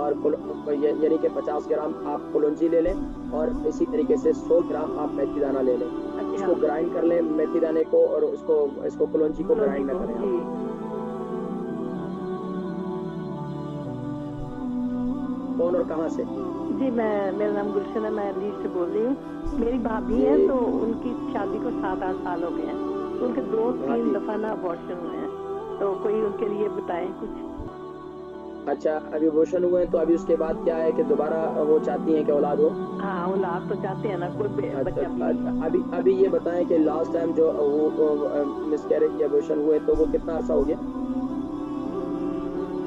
और यानी कि 50 ग्राम आप कलौंजी ले लें और इसी तरीके से 100 ग्राम आप मेथी दाना ले लें। अच्छा। इसको ग्राइंड कर लें मेथी दाने को और इसको कलौंजी को ग्राइंड ना करें जी। आप। कौन और कहाँ से? जी मेरा नाम गुलशन है, मैं लीड से बोल रही हूँ। मेरी भाभी है जी तो उनकी शादी को 7-8 साल हो गए हैं, तो उनके 2-3 भाभी। दफा ना अबॉर्शन हुए हैं, तो कोई उनके लिए बताएं कुछ। अच्छा, अभी अबॉर्शन हुए हैं तो अभी उसके बाद क्या है कि दोबारा वो चाहती हैं कि औलाद हो? हाँ औलाद तो चाहते हैं ना, कोई अच्छा, बच्चा भी नहीं। अभी अभी ये बताएं कि लास्ट टाइम जो वो मिसकैरेज या अबॉर्शन हुए तो वो कितना अर्सा हो गया?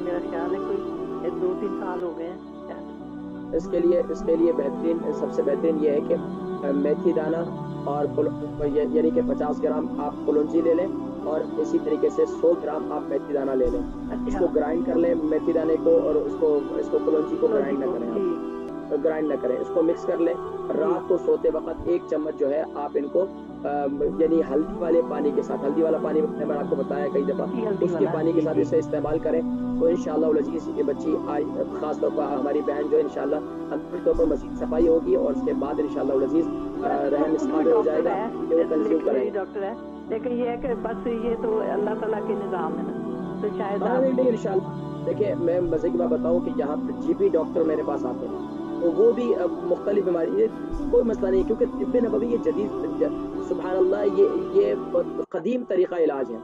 मेरा ख्याल है कोई 2-3 साल हो गए हैं शायद। इसके लिए बेहतरीन सबसे बेहतरीन ये है कि मेथी दाना और यानी कि 50 ग्राम आप कलौंजी ले लें और इसी तरीके से 100 ग्राम आप मेथी दाना ले लें। अच्छा। इसको ग्राइंड कर लें मेथी दाने को और इसको कलौंजी को कलौंजी ग्राइंड ना को करें जी। आप, ग्राइंड ना करें, इसको मिक्स कर लें। जी रात को सोते वक्त 1 चम्मच जो है आप इनको यानी हल्दी वाले पानी के साथ, हल्दी वाला पानी मैंने आपको बताया कई दफ़ा, जी, हल्दी उसके वाला पानी के जी साथ जी। इसे इस्तेमाल करें तो इंशाअल्लाह वल अज़ीज़ ये बच्ची ख़ास तौर पर हमारी बहन जो है इंशाअल्लाह अंदरूनी तौर पर मज़ीद सफाई होगी और उसके बाद इंशाअल्लाह वल अज़ीज़ वैसे तो रहम इस खुद भी काबिल हो डॉक्टर जाएगा है, कि वो कंज़्यूम लेडी करेगा। डॉक्टर है, लेकिन ये है कि बस ये तो अल्लाह ताला के निज़ाम है ना, तो शायद हाँ, आप। नहीं इंशाअल्लाह देखिए मैं मज़े की बात बताऊँ कि यहाँ पे जीपी डॉक्टर मेरे पास आते हैं, तो वो भी मुख्तलिफ बीमारी ये कोई मसला नहीं है क्योंकि तिब्बे नबवी ये जदीद सुबहान अल्लाह ये कदीम तरीका इलाज है।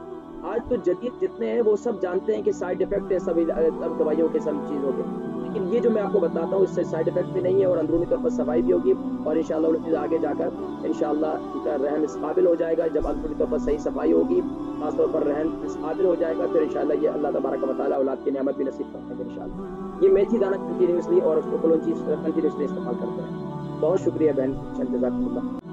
आज तो जदीद जितने हैं वो सब जानते हैं कि साइड इफ़ेक्ट है सब अब दवाइयों के सब चीज़ों के। लेकिन ये जो मैं आपको बताता हूँ इससे साइड इफ़ेक्ट भी नहीं है और अंदरूनी तौर पर सफाई भी होगी और इंशाअल्लाह आगे जाकर इंशाअल्लाह इनका रहम इस काबिल हो जाएगा जब अंदरूनी तौर पर सही सफाई होगी, खास तौर पर रहम इस काबिल हो जाएगा फिर इंशाअल्लाह ये अल्लाह तबारक व तआला औलाद की नेमत भी नसीब फरमाएँगे इंशाअल्लाह। ये मेथी दाना कंटीन्यूअसली और उसको कलौंजी कंटीन्यूअसली इस्तेमाल करते रहें। बहुत शुक्रिया बहन, जज़ाकल्लाह।